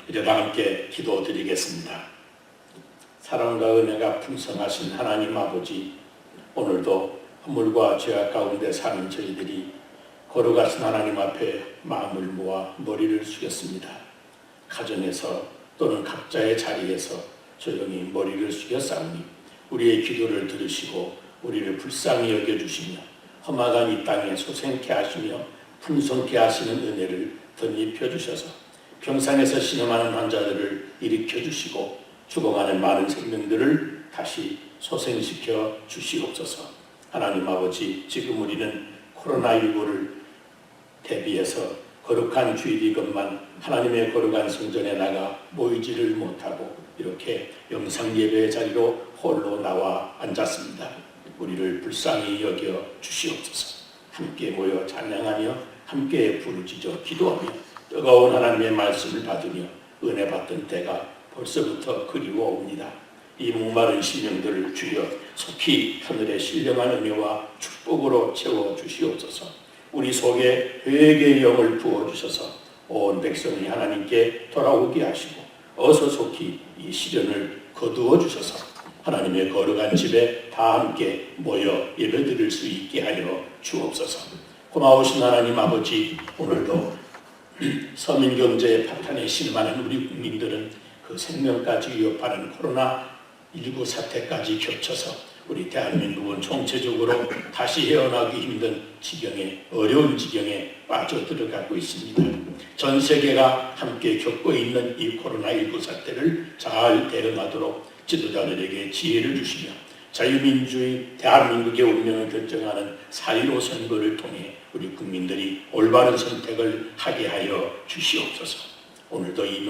이제 다 함께 기도드리겠습니다. 사랑과 은혜가 풍성하신 하나님 아버지, 오늘도 허물과 죄악 가운데 사는 저희들이 거룩하신 하나님 앞에 마음을 모아 머리를 숙였습니다. 가정에서 또는 각자의 자리에서 조용히 머리를 숙여 싸우니 우리의 기도를 들으시고 우리를 불쌍히 여겨주시며 험악한 이 땅에 소생케 하시며 풍성케 하시는 은혜를 덧입혀 주셔서 병상에서 신음하는 환자들을 일으켜 주시고 죽어가는 많은 생명들을 다시 소생시켜 주시옵소서. 하나님 아버지, 지금 우리는 코로나19를 대비해서 거룩한 주일이건만 하나님의 거룩한 성전에 나가 모이지를 못하고 이렇게 영상 예배의 자리로 홀로 나와 앉았습니다. 우리를 불쌍히 여겨 주시옵소서. 함께 모여 찬양하며 함께 부르짖어 기도하며 뜨거운 하나님의 말씀을 받으며 은혜 받던 때가 벌써부터 그리워옵니다. 이 목마른 심령들을 주여 속히 하늘의 신령한 은혜와 축복으로 채워 주시옵소서. 우리 속에 회개의 영을 부어주셔서 온 백성이 하나님께 돌아오게 하시고 어서 속히 이 시련을 거두어 주셔서 하나님의 거룩한 집에 다 함께 모여 예배드릴 수 있게 하여 주옵소서. 고마우신 하나님 아버지, 오늘도 서민경제의 파탄에 신음하는 우리 국민들은 그 생명까지 위협하는 코로나19 사태까지 겹쳐서 우리 대한민국은 총체적으로 다시 헤어나기 힘든 지경에, 어려운 지경에 빠져들어가고 있습니다. 전 세계가 함께 겪고 있는 이 코로나19 사태를 잘 대응하도록 지도자들에게 지혜를 주시며 자유민주주의 대한민국의 운명을 결정하는 4.15 선거를 통해 우리 국민들이 올바른 선택을 하게 하여 주시옵소서. 오늘도 이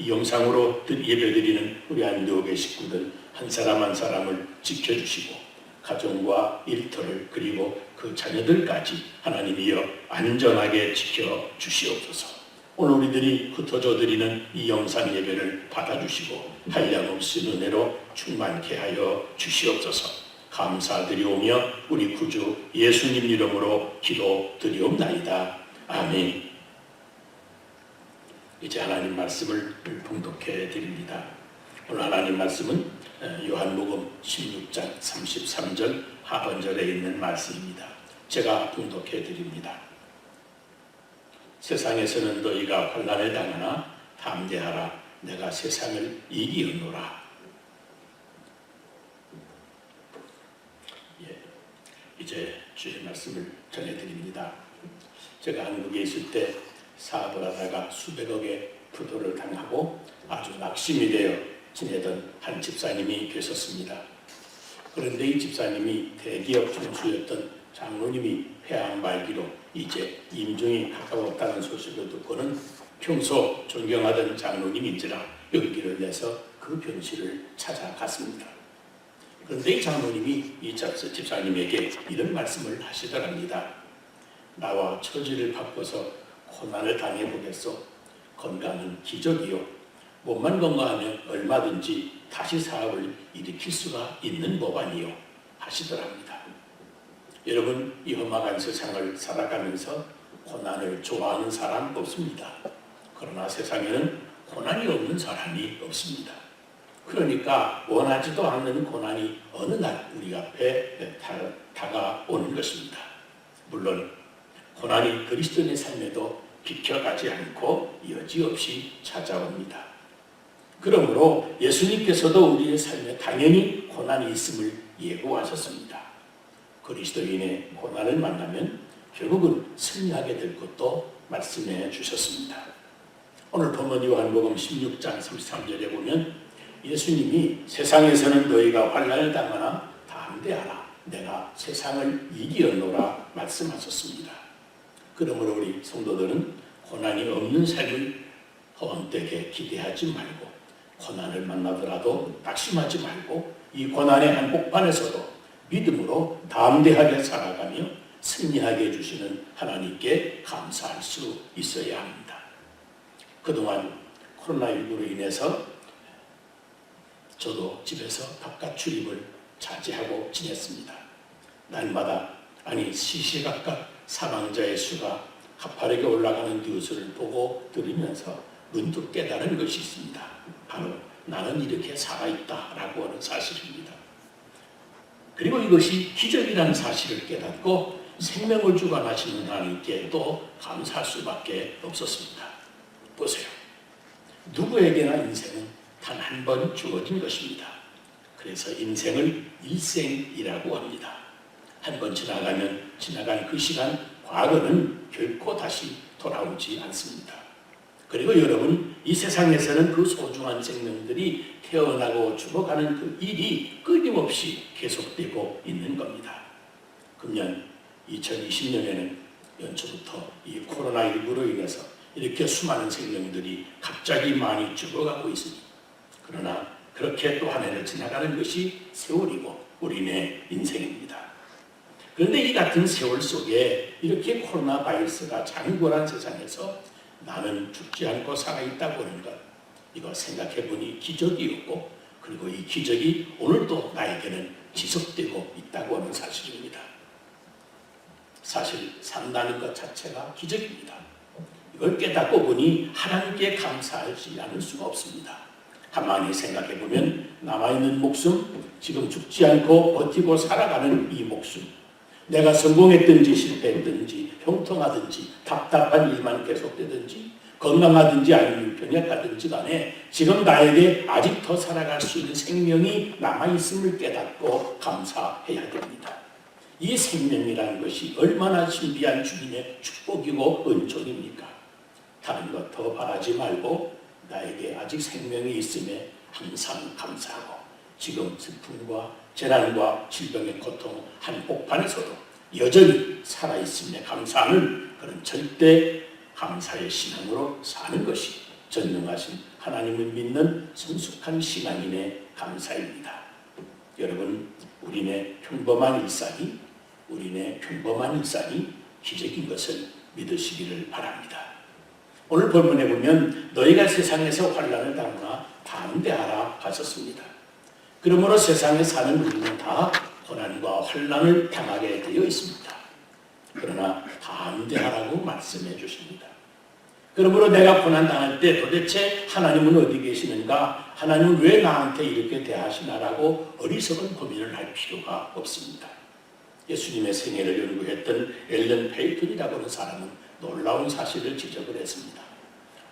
영상으로 예배드리는 우리 안디옥의 식구들 한 사람 한 사람을 지켜주시고 가정과 일터를 그리고 그 자녀들까지 하나님이여 안전하게 지켜주시옵소서. 오늘 우리들이 흩어져 드리는 이 영상 예배를 받아주시고 한량없이 은혜로 충만케 하여 주시옵소서. 감사드리오며 우리 구주 예수님 이름으로 기도드리옵나이다. 아멘. 이제 하나님 말씀을 봉독해 드립니다. 오늘 하나님 말씀은 요한복음 16장 33절 하반절에 있는 말씀입니다. 제가 봉독해 드립니다. 세상에서는 너희가 환난을 당하나 담대하라. 내가 세상을 이기었노라. 이제 주의 말씀을 전해드립니다. 제가 한국에 있을 때 사업을 하다가 수백억의 부도를 당하고 아주 낙심이 되어 지내던 한 집사님이 계셨습니다. 그런데 이 집사님이 대기업 총수였던 장로님이 폐암 말기로 이제 임종이 가까웠다는 소식을 듣고는 평소 존경하던 장로님인지라 용기를 내서 그 병실을 찾아갔습니다. 그런데 이 장로님이 이 집사님에게 이런 말씀을 하시더랍니다. 나와 처지를 바꿔서 고난을 당해보겠소. 건강은 기적이요. 몸만 건강하면 얼마든지 다시 사업을 일으킬 수가 있는 법아니요 하시더랍니다. 여러분, 이 험악한 세상을 살아가면서 고난을 좋아하는 사람 없습니다. 그러나 세상에는 고난이 없는 사람이 없습니다. 그러니까 원하지도 않는 고난이 어느 날 우리 앞에 다가오는 것입니다. 물론 고난이 그리스도인의 삶에도 비켜가지 않고 여지없이 찾아옵니다. 그러므로 예수님께서도 우리의 삶에 당연히 고난이 있음을 예고하셨습니다. 그리스도인의 고난을 만나면 결국은 승리하게 될 것도 말씀해 주셨습니다. 오늘 본문 요한복음 16장 33절에 보면 예수님이 세상에서는 너희가 환난을 당하나 담대하라. 내가 세상을 이기었노라 말씀하셨습니다. 그러므로 우리 성도들은 고난이 없는 삶을 헛되게 기대하지 말고 고난을 만나더라도 낙심하지 말고 이 고난의 한복판에서도 믿음으로 담대하게 살아가며 승리하게 해주시는 하나님께 감사할 수 있어야 합니다. 그동안 코로나19로 인해서 저도 집에서 바깥 출입을 자제하고 지냈습니다. 날마다 시시각각 사망자의 수가 가파르게 올라가는 뉴스를 보고 들으면서 문득 깨달은 것이 있습니다. 바로 나는 이렇게 살아있다라고 하는 사실입니다. 그리고 이것이 기적이라는 사실을 깨닫고 생명을 주관하시는 하나님께 또 감사할 수밖에 없었습니다. 보세요. 누구에게나 인생은 단 한 번 주어진 것입니다. 그래서 인생을 일생이라고 합니다. 한 번 지나간 그 시간, 과거는 결코 다시 돌아오지 않습니다. 그리고 여러분, 이 세상에서는 그 소중한 생명들이 태어나고 죽어가는 그 일이 끊임없이 계속되고 있는 겁니다. 금년 2020년에는 연초부터 이 코로나19로 인해서 이렇게 수많은 생명들이 갑자기 많이 죽어가고 있으니, 그러나 그렇게 또 한 해를 지나가는 것이 세월이고 우리네 인생입니다. 그런데 이 같은 세월 속에 이렇게 코로나 바이러스가 장고란 세상에서 나는 죽지 않고 살아있다고 하는 것, 이거 생각해보니 기적이었고, 그리고 이 기적이 오늘도 나에게는 지속되고 있다고 하는 사실입니다. 사실 산다는 것 자체가 기적입니다. 이걸 깨닫고 보니 하나님께 감사하지 않을 수가 없습니다. 가만히 생각해보면 남아있는 목숨, 지금 죽지 않고 버티고 살아가는 이 목숨, 내가 성공했든지 실패했든지 형통하든지 답답한 일만 계속되든지 건강하든지 아니면 병약하든지 간에 지금 나에게 아직 더 살아갈 수 있는 생명이 남아있음을 깨닫고 감사해야 됩니다. 이 생명이라는 것이 얼마나 신비한 주님의 축복이고 은총입니까? 다른 것 더 바라지 말고 나에게 아직 생명이 있음에 항상 감사하고, 지금 슬픔과 재난과 질병의 고통 한복판에서도 여전히 살아있음에 감사하는 그런 절대 감사의 신앙으로 사는 것이 전능하신 하나님을 믿는 성숙한 신앙인의 감사입니다. 여러분, 우리네 평범한 일상이 기적인 것을 믿으시기를 바랍니다. 오늘 본문에 보면 너희가 세상에서 환난을 당하나 담대하라 하셨습니다. 그러므로 세상에 사는 우리는 다 고난과 환난을 당하게 되어 있습니다. 그러나 담대하라고 말씀해 주십니다. 그러므로 내가 고난 당할 때 도대체 하나님은 어디 계시는가? 하나님은 왜 나한테 이렇게 대하시나라고 어리석은 고민을 할 필요가 없습니다. 예수님의 생애를 연구했던 앨런 페이튼이라고 하는 사람은 놀라운 사실을 지적을 했습니다.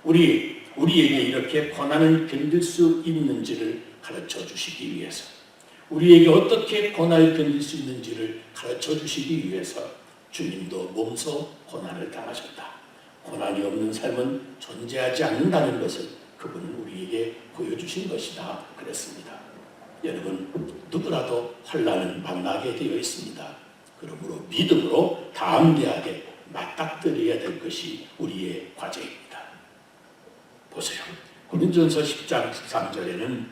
우리에게 이렇게 고난을 견딜 수 있는지를 가르쳐 주시기 위해서, 우리에게 어떻게 고난을 견딜 수 있는지를 가르쳐 주시기 위해서 주님도 몸소 고난을 당하셨다. 고난이 없는 삶은 존재하지 않는다는 것을 그분은 우리에게 보여주신 것이다 그랬습니다. 여러분, 누구라도 환난은 만나게 되어 있습니다. 그러므로 믿음으로 담대하게 맞닥뜨려야 될 것이 우리의 과제입니다. 보세요. 고린도전서 10장 13절에는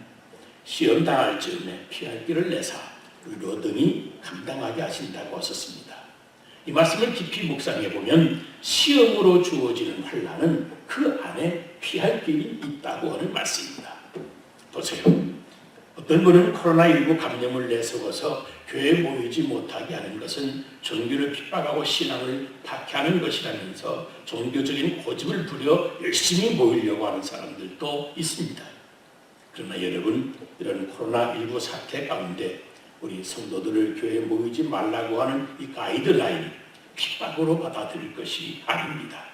시험 당할 즈음에 피할 길을 내사 의로 등이 감당하게 하신다고 하셨습니다. 이 말씀을 깊이 묵상해 보면 시험으로 주어지는 환난은 그 안에 피할 길이 있다고 하는 말씀입니다. 보세요. 어떤 분은 코로나19 감염을 내세워서 교회에 모이지 못하게 하는 것은 종교를 핍박하고 신앙을 박해하는 것이라면서 종교적인 고집을 부려 열심히 모이려고 하는 사람들도 있습니다. 그러나 여러분, 이런 코로나19 사태 가운데 우리 성도들을 교회에 모이지 말라고 하는 이 가이드라인이 핍박으로 받아들일 것이 아닙니다.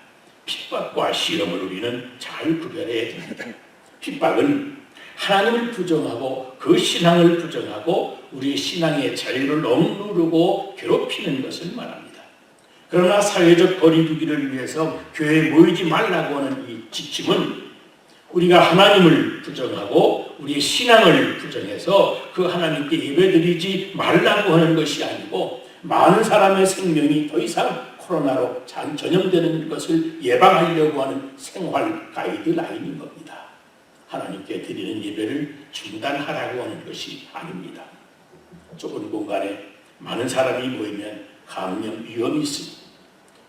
핍박과 시험을 우리는 잘 구별해야 됩니다. 핍박은 하나님을 부정하고 그 신앙을 부정하고 우리의 신앙의 자유를 억누르고 괴롭히는 것을 말합니다. 그러나 사회적 거리두기를 위해서 교회에 모이지 말라고 하는 이 지침은 우리가 하나님을 부정하고 우리의 신앙을 부정해서 그 하나님께 예배드리지 말라고 하는 것이 아니고, 많은 사람의 생명이 더 이상 코로나로 전염되는 것을 예방하려고 하는 생활 가이드라인인 겁니다. 하나님께 드리는 예배를 중단하라고 하는 것이 아닙니다. 좁은 공간에 많은 사람이 모이면 감염 위험이 있습니다.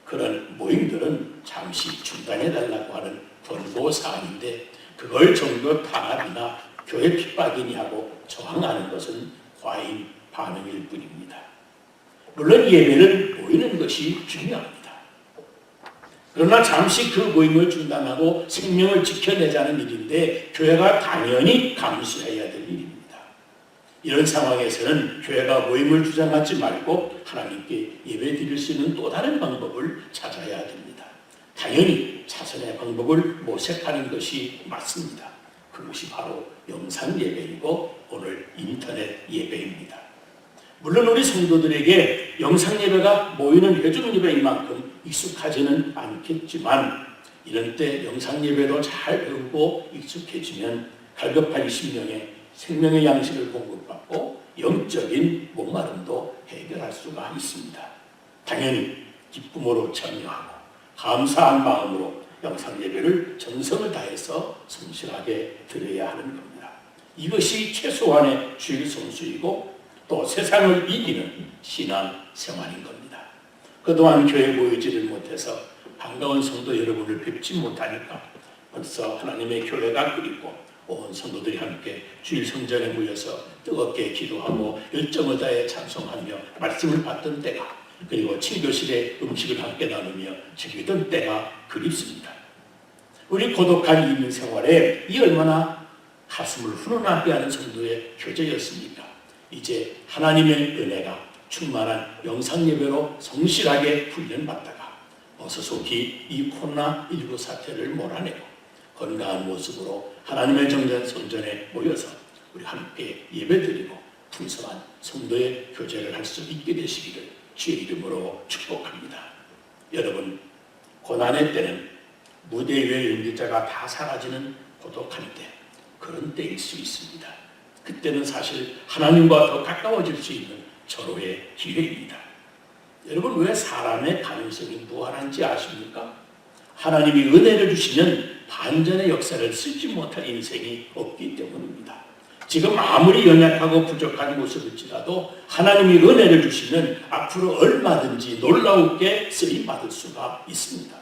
그런 모임들은 잠시 중단해달라고 하는 권고사항인데, 그걸 종교 탄압이나 교회 핍박이니 하고 저항하는 것은 과잉 반응일 뿐입니다. 물론 예배는 모이는 것이 중요합니다. 그러나 잠시 그 모임을 중단하고 생명을 지켜내자는 일인데 교회가 당연히 감수해야 될 일입니다. 이런 상황에서는 교회가 모임을 주장하지 말고 하나님께 예배 드릴 수 있는 또 다른 방법을 찾아야 됩니다. 당연히 자선의 방법을 모색하는 것이 맞습니다. 그것이 바로 영상 예배이고 오늘 인터넷 예배입니다. 물론 우리 성도들에게 영상 예배가 모이는 회중 예배인 만큼 익숙하지는 않겠지만 이런 때 영상 예배도 잘 배우고 익숙해지면 갈급한 심령에 생명의 양식을 공급받고 영적인 목마름도 해결할 수가 있습니다. 당연히 기쁨으로 참여하고 감사한 마음으로 영상 예배를 정성을 다해서 성실하게 드려야 하는 겁니다. 이것이 최소한의 주일 성수이고 또 세상을 이기는 신앙 생활인 겁니다. 그동안 교회에 모이지를 못해서 반가운 성도 여러분을 뵙지 못하니까 벌써 하나님의 교회가 그립고 온 성도들이 함께 주일 성전에 모여서 뜨겁게 기도하고 열정을 다해 찬송하며 말씀을 받던 때가 그리고 친교실에 음식을 함께 나누며 즐기던 때가 그립습니다. 우리 고독한 이민 생활에 이 얼마나 가슴을 훈훈하게 하는 성도의 교제였습니까? 이제 하나님의 은혜가 충만한 영상 예배로 성실하게 훈련받다가 어서 속히 이 코로나19 사태를 몰아내고 건강한 모습으로 하나님의 정전 성전에 모여서 우리 함께 예배드리고 풍성한 성도의 교제를 할 수 있게 되시기를 주의 이름으로 축복합니다. 여러분, 고난의 때는 무대 위의 연기자가 다 사라지는 고독한 때, 그런 때일 수 있습니다. 그때는 사실 하나님과 더 가까워질 수 있는 절호의 기회입니다. 여러분, 왜 사람의 가능성이 무한한지 아십니까? 하나님이 은혜를 주시면 반전의 역사를 쓰지 못할 인생이 없기 때문입니다. 지금 아무리 연약하고 부족한 모습일지라도 하나님이 은혜를 주시면 앞으로 얼마든지 놀라우게 쓰임받을 수가 있습니다.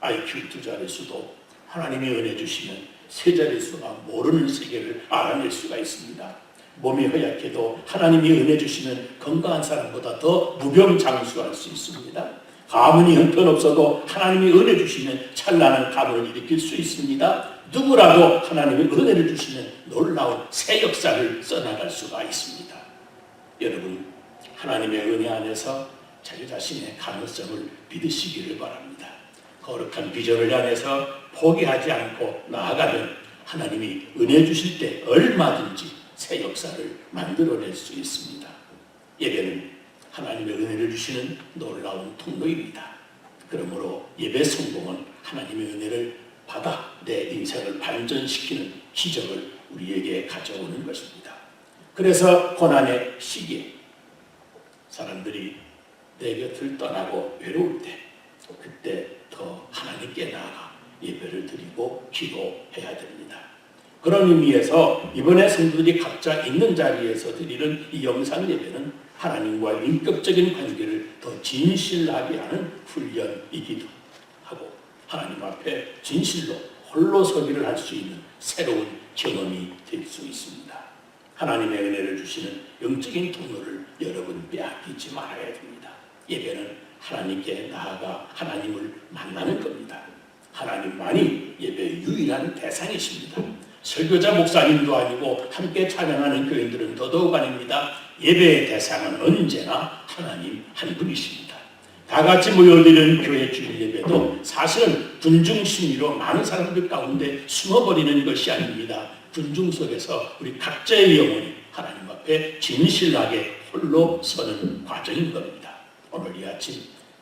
IQ 2자릿수도 하나님이 은혜 주시면 3자릿수가 모르는 세계를 알아낼 수가 있습니다. 몸이 허약해도 하나님이 은혜 주시면 건강한 사람보다 더 무병장수할 수 있습니다. 가문이 형편없어도 하나님이 은혜 주시면 찬란한 가문을 일으킬 수 있습니다. 누구라도 하나님의 은혜를 주시면 놀라운 새 역사를 써나갈 수가 있습니다. 여러분, 하나님의 은혜 안에서 자기 자신의 가능성을 믿으시기를 바랍니다. 거룩한 비전을 향해서 포기하지 않고 나아가면 하나님이 은혜 주실 때 얼마든지 새 역사를 만들어낼 수 있습니다. 예배는 하나님의 은혜를 주시는 놀라운 통로입니다. 그러므로 예배 성공은 하나님의 은혜를 받아 내 인생을 반전시키는 기적을 우리에게 가져오는 것입니다. 그래서 고난의 시기에 사람들이 내 곁을 떠나고 외로울 때 그때 더 하나님께 나아가 예배를 드리고 기도해야 됩니다. 그런 의미에서 이번에 성도들이 각자 있는 자리에서 드리는 이 영상 예배는 하나님과 인격적인 관계를 더 진실하게 하는 훈련이기도 하고 하나님 앞에 진실로 홀로 서기를 할 수 있는 새로운 경험이 될 수 있습니다. 하나님의 은혜를 주시는 영적인 통로를 여러분 빼앗기지 말아야 됩니다. 예배는 하나님께 나아가 하나님을 만나는 겁니다. 하나님만이 예배의 유일한 대상이십니다. 설교자 목사님도 아니고 함께 찬양하는 교인들은 더더욱 아닙니다. 예배의 대상은 언제나 하나님 한 분이십니다. 다 같이 모여드리는 교회 주일 예배도 사실은 군중 심리로 많은 사람들 가운데 숨어버리는 것이 아닙니다. 군중 속에서 우리 각자의 영혼이 하나님 앞에 진실하게 홀로 서는 과정인 겁니다. 오늘 이 아침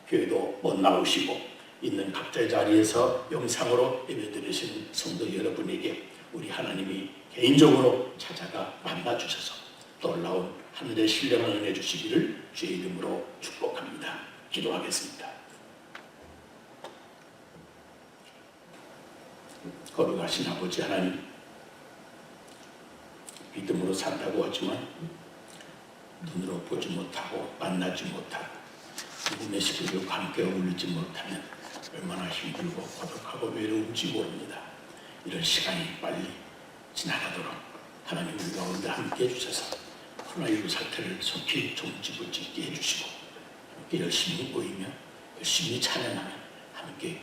교회도 못 나오시고 있는 각자의 자리에서 영상으로 예배드리시는 성도 여러분에게 우리 하나님이 개인적으로 찾아가 만나주셔서 놀라운 하늘의 신령을 은혜 주시기를 주의 이름으로 축복합니다. 기도하겠습니다. 거룩하신 아버지 하나님, 믿음으로 산다고 하지만 눈으로 보지 못하고 만나지 못하고 믿음의 시들과 함께 어울리지 못하면 얼마나 힘들고 고독하고 외로운지 모릅니다. 이런 시간이 빨리 지나가도록 하나님 우리 가운데 함께 해주셔서 코로나19 사태를 속히 종지부짓게 해주시고 함께 열심히 모이며 열심히 찬양하며 함께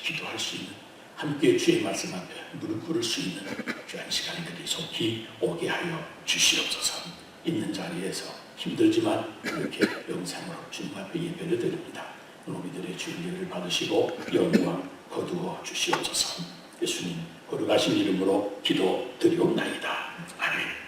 기도할 수 있는, 함께 주의 말씀 앞에 무릎 꿇을 수 있는 귀한 시간들이 속히 오게 하여 주시옵소서. 있는 자리에서 힘들지만 이렇게 영상으로 주님 앞에 예배를 드립니다. 우리들의 주일을 받으시고 영광 거두어 주시옵소서. 예수님 거룩하신 이름으로 기도드리옵나이다. 아멘.